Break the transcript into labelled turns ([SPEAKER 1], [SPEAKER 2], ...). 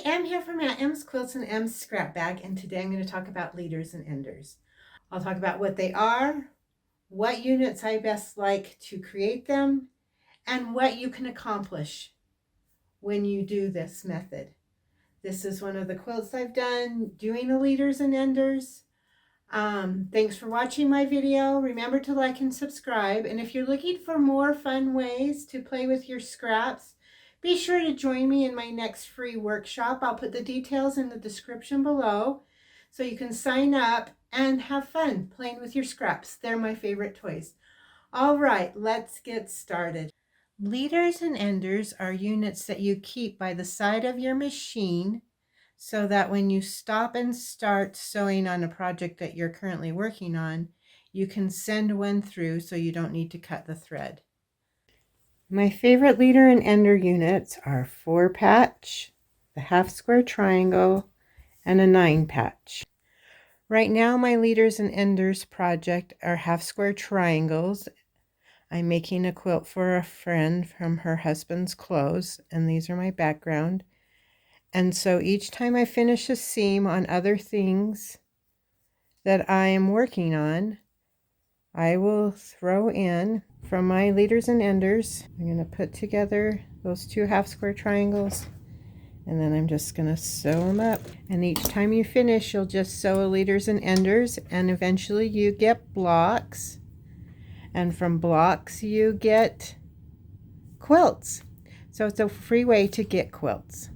[SPEAKER 1] Em here from M's Quilts and M's Scrap Bag, and today I'm going to talk about leaders and enders. I'll talk about what they are, what units I best like to create them, and what you can accomplish when you do this method. This is one of the quilts I've done doing the leaders and enders. Thanks for watching my video. Remember to like and subscribe, and if you're looking for more fun ways to play with your scraps, be sure to join me in my next free workshop. I'll put the details in the description below so you can sign up and have fun playing with your scraps. They're my favorite toys. All right, let's get started. Leaders and enders are units that you keep by the side of your machine so that when you stop and start sewing on a project that you're currently working on, you can send one through so you don't need to cut the thread. My favorite leader and ender units are 4-patch, the half square triangle, and a 9-patch. Right now my leaders and enders project are half square triangles. I'm making a quilt for a friend from her husband's clothes, and these are my background. And so each time I finish a seam on other things that I am working on, I will throw in from my leaders and enders. I'm going to put together those 2 half square triangles, and then I'm just going to sew them up. And each time you finish, you'll just sew a leaders and enders, and eventually you get blocks. And from blocks you get quilts. So it's a free way to get quilts.